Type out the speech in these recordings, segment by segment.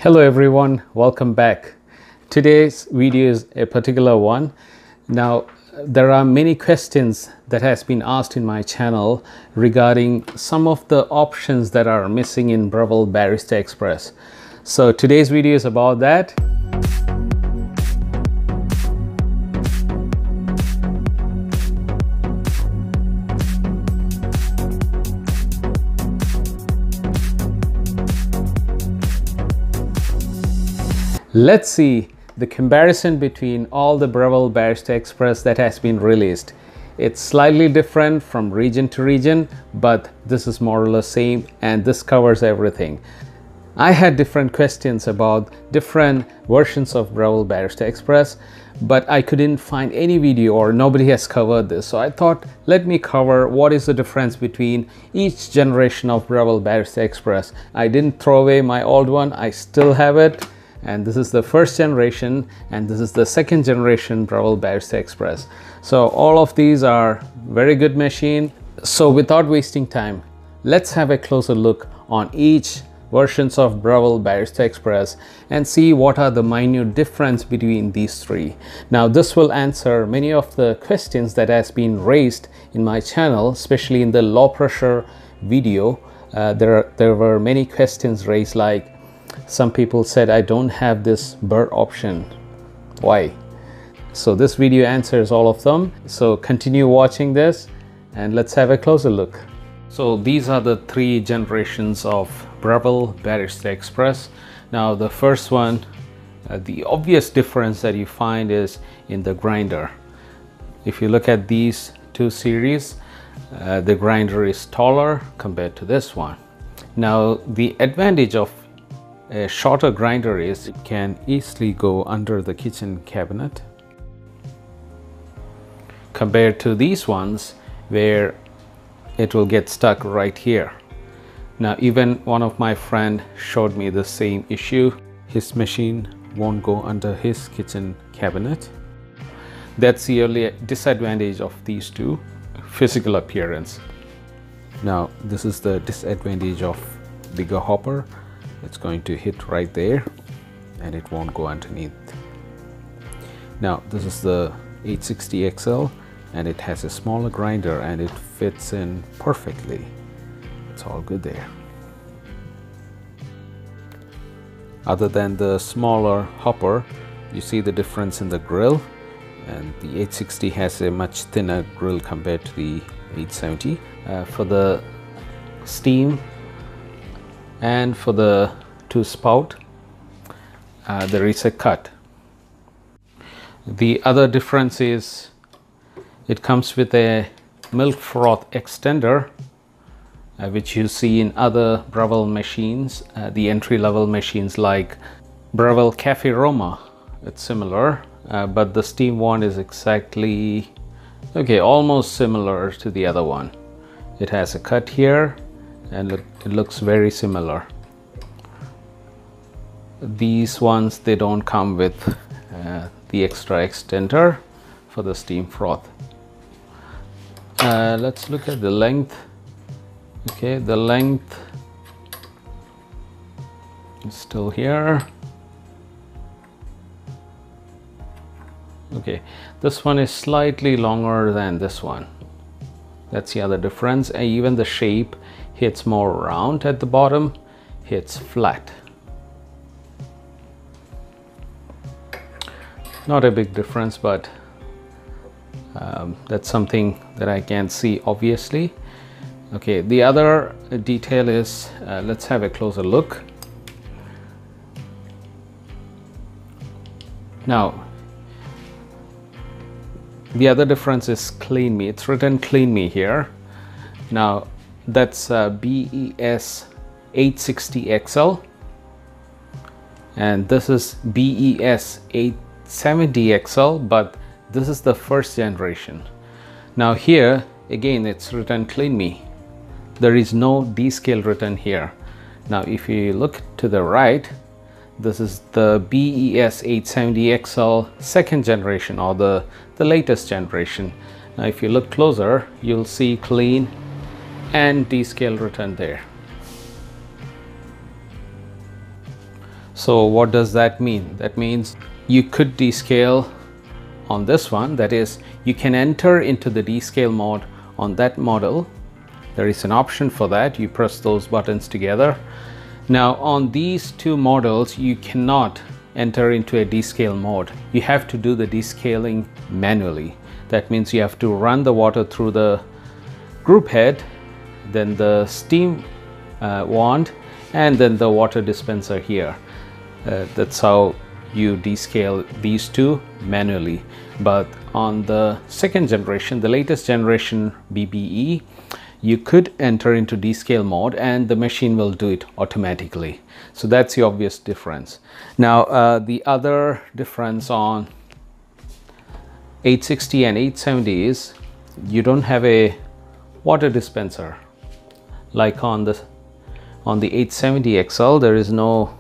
Hello everyone, welcome back. Today's video is a particular one. Now there are many questions that has been asked in my channel regarding some of the options that are missing in Breville Barista Express. So today's video is about that. Let's see the comparison between all the Breville Barista Express that has been released. It's slightly different from region to region, but this is more or less same and this covers everything. I had different questions about different versions of Breville Barista Express, but I couldn't find any video or nobody has covered this. So I thought, let me cover what is the difference between each generation of Breville Barista Express. I didn't throw away my old one, I still have it. And this is the first generation and this is the second generation Breville Barista Express. So all of these are very good machine. So without wasting time, let's have a closer look on each versions of Breville Barista Express and see what are the minute difference between these three. Now this will answer many of the questions that has been raised in my channel, especially in the low pressure video. There were many questions raised, like some people said, I don't have this Burr option. Why? So this video answers all of them. So continue watching this and let's have a closer look. So these are the three generations of Breville Barista Express. Now the first one, the obvious difference that you find is in the grinder. If you look at these two series, the grinder is taller compared to this one. Now the advantage of a shorter grinder is it can easily go under the kitchen cabinet compared to these ones where it will get stuck right here. Now even one of my friend showed me the same issue. His machine won't go under his kitchen cabinet. That's the only disadvantage of these two, physical appearance. Now this is the disadvantage of bigger hopper. It's going to hit right there and it won't go underneath. Now this is the 860 XL and it has a smaller grinder and it fits in perfectly. It's all good there. Other than the smaller hopper, you see the difference in the grill, and the 860 has a much thinner grill compared to the 870. For the steam and for the two spout, there is a cut. The other difference is it comes with a milk froth extender, which you see in other Breville machines, the entry-level machines like Breville Cafe Roma. It's similar, but the steam one is exactly, okay, almost similar to the other one. It has a cut here and it looks very similar. These ones, they don't come with the extra extender for the steam froth. Let's look at the length. Okay, the length is still here. Okay, this one is slightly longer than this one. That's the other difference. And even the shape, it's more round at the bottom, it's flat. Not a big difference, but that's something that I can see obviously. Okay, the other detail is, let's have a closer look. Now, the other difference is clean me. It's written clean me here. Now, that's BES 860 XL and this is BES 870 XL, but this is the first generation. Now here again it's written clean me. There is no D-scale written here. Now if you look to the right, this is the BES 870 XL second generation, or the latest generation. Now if you look closer, you'll see clean and D-scale written there. So what does that mean? That means you could descale on this one. That is, you can enter into the descale mode on that model. There is an option for that. You press those buttons together. Now on these two models, you cannot enter into a descale mode. You have to do the descaling manually. That means you have to run the water through the group head, then the steam wand, and then the water dispenser here. That's how you descale these two manually. But on the second generation, the latest generation BBE, you could enter into descale mode and the machine will do it automatically. So that's the obvious difference. Now the other difference on 860 and 870 is you don't have a water dispenser. Like on the 870 XL, there is no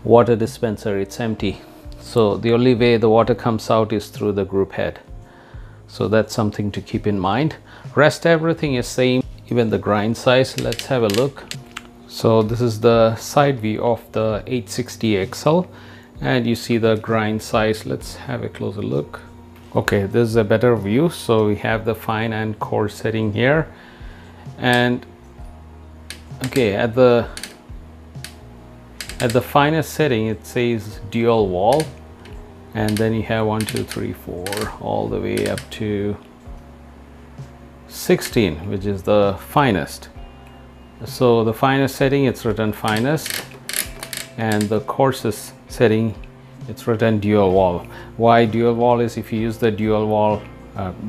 water dispenser, it's empty. So the only way the water comes out is through the group head. So that's something to keep in mind. Rest everything is same, even the grind size. Let's have a look. So this is the side view of the 860 XL and you see the grind size. Let's have a closer look. Okay, this is a better view. So we have the fine and coarse setting here, and okay, at the finest setting it says dual wall, and then you have 1 2 3 4 all the way up to 16, which is the finest. So the finest setting, it's written finest, and the coarsest setting, it's written dual wall. Why dual wall is, if you use the dual wall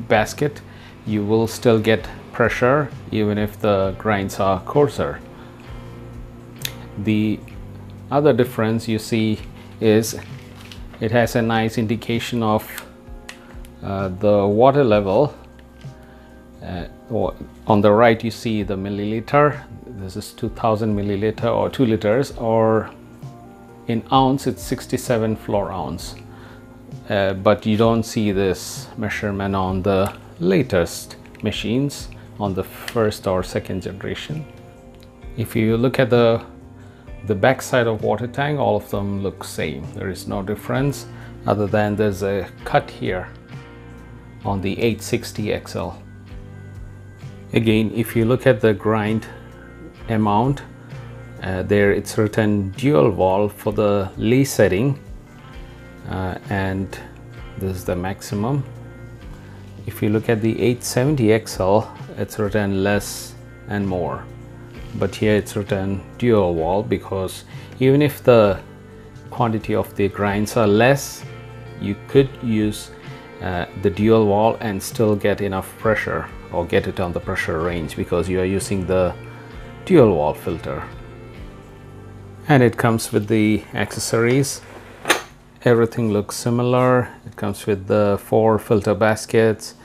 basket, you will still get pressure even if the grinds are coarser. The other difference you see is it has a nice indication of the water level. On the right you see the milliliter. This is 2000 milliliter or 2 liters, or in ounce it's 67 floor ounce. But you don't see this measurement on the latest machines, on the first or second generation. If you look at the back side of water tank, all of them look same. There is no difference other than there's a cut here on the 860 XL. Again, if you look at the grind amount, there it's written dual wall for the Lee setting, and this is the maximum. If you look at the 870 XL, it's written less and more, but here it's written dual wall, because even if the quantity of the grinds are less, you could use the dual wall and still get enough pressure, or get it on the pressure range, because you are using the dual wall filter. And it comes with the accessories. Everything looks similar. It comes with the 4 filter baskets,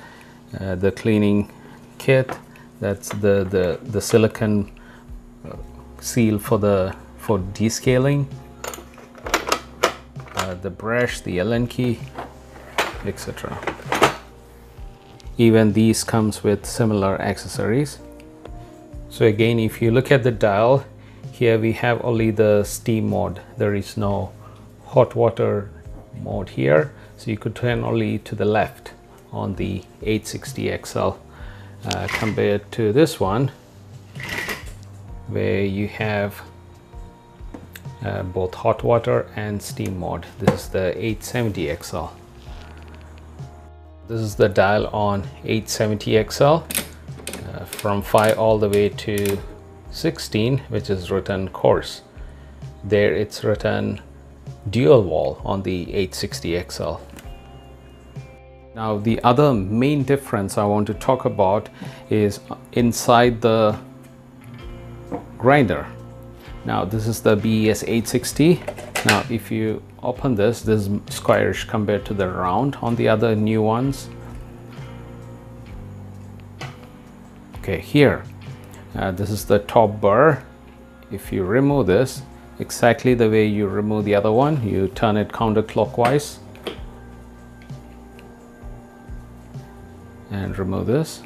the cleaning kit, that's the silicone seal for descaling, the brush, the Allen key, etc. Even these comes with similar accessories. So again, if you look at the dial, here we have only the steam mode. There is no hot water mode here, so you could turn only to the left on the 860 XL, compared to this one where you have both hot water and steam mode. This is the 870 XL. This is the dial on 870 XL, from 5 all the way to 16, which is written coarse. There it's written dual wall on the 860 XL. Now the other main difference I want to talk about is inside the grinder. Now this is the BES 860. Now if you open this is squarish compared to the round on the other new ones. Okay, here this is the top Burr. If you remove this exactly the way you remove the other one, you turn it counterclockwise and remove this.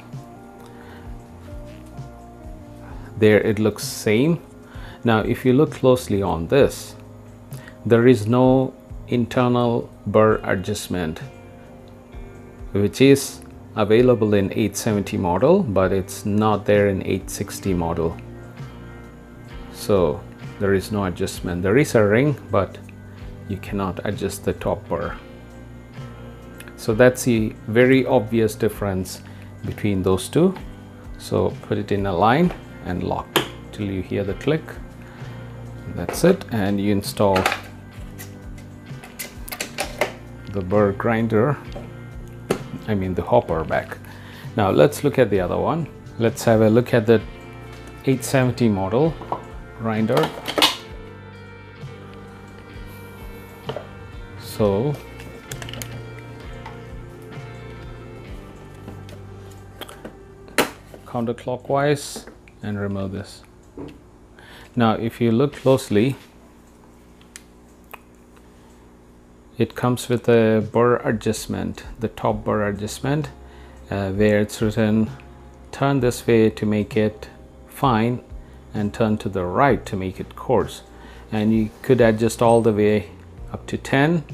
There it looks same. Now if you look closely on this, there is no internal burr adjustment, which is available in 870 model, but it's not there in 860 model. So there is no adjustment. There is a ring, but you cannot adjust the top burr. So that's the very obvious difference between those two. So put it in a line and lock till you hear the click. That's it, and you install the burr grinder, I mean the hopper back. Now let's look at the other one. Let's have a look at the 870 model grinder. So counterclockwise and remove this. Now if you look closely, it comes with a burr adjustment, the top burr adjustment, where it's written turn this way to make it fine and turn to the right to make it coarse. And you could adjust all the way up to 10,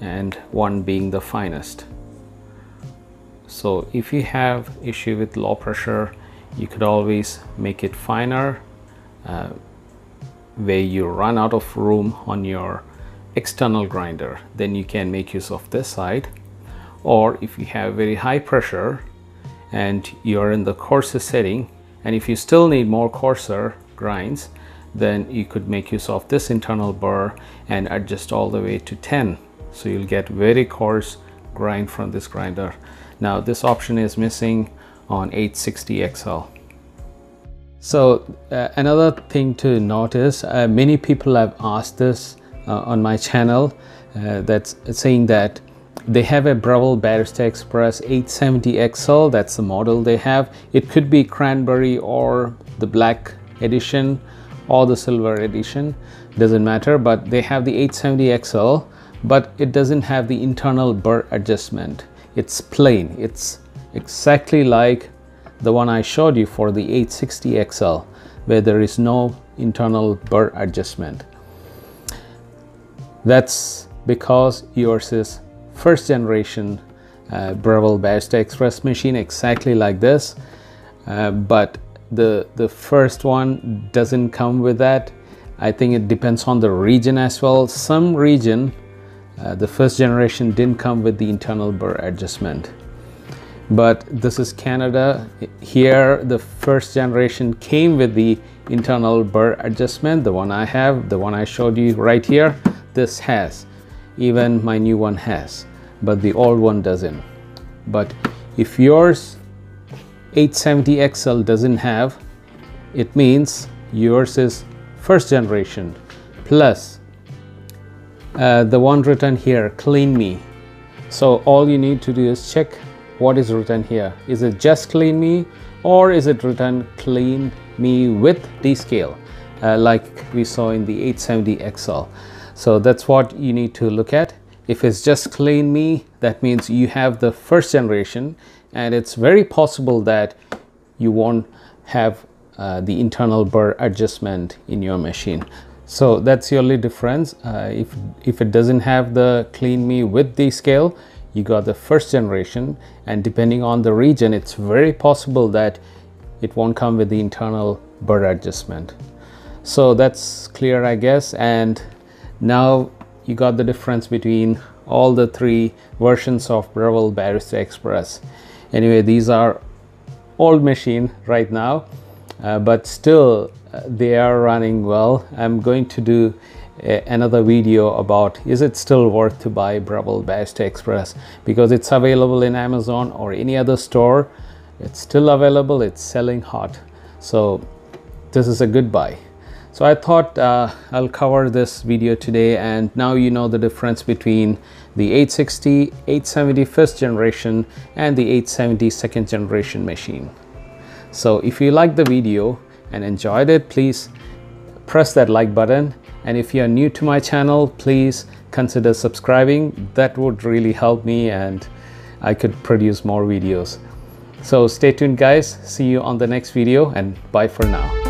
and 1 being the finest. So if you have issue with low pressure, you could always make it finer, where you run out of room on your external grinder, then you can make use of this side. Or if you have very high pressure and you're in the coarser setting, and if you still need more coarser grinds, then you could make use of this internal burr and adjust all the way to 10. So you'll get very coarse grind from this grinder. Now this option is missing on 860 XL. So another thing to notice, many people have asked this on my channel, that's saying that they have a Breville Barista Express 870 XL, that's the model they have. It could be cranberry or the black edition or the silver edition, doesn't matter, but they have the 870 XL, but it doesn't have the internal burr adjustment. It's plain. It's exactly like the one I showed you for the 860 XL, where there is no internal burr adjustment. That's because yours is first generation Breville Barista Express machine, exactly like this, but the first one doesn't come with that. I think it depends on the region as well. Some region, the first generation didn't come with the internal burr adjustment, but this is Canada. Here the first generation came with the internal burr adjustment. The one I have, the one I showed you right here, this has, even my new one has, but the old one doesn't. But if yours 870 XL doesn't have, it means yours is first generation. Plus the one written here, clean me. So all you need to do is check what is written here. Is it just clean me, or is it written clean me with descale, like we saw in the 870 XL? So that's what you need to look at. If it's just clean me, that means you have the first generation, and it's very possible that you won't have the internal burr adjustment in your machine. So that's the only difference. If it doesn't have the clean me with descale, you got the first generation, and depending on the region, it's very possible that it won't come with the internal burr adjustment. So that's clear, I guess. And now you got the difference between all the three versions of Breville Barista Express. Anyway, these are old machine right now, but still they are running well. I'm going to do another video about is it still worth to buy Breville Barista Express, because it's available in Amazon or any other store. It's still available, it's selling hot, so this is a good buy. So I thought I'll cover this video today, and now you know the difference between the 860, 870 first generation and the 870 second generation machine. So if you liked the video and enjoyed it, please press that like button, and if you are new to my channel, please consider subscribing. That would really help me, and I could produce more videos. So stay tuned guys, see you on the next video, and bye for now.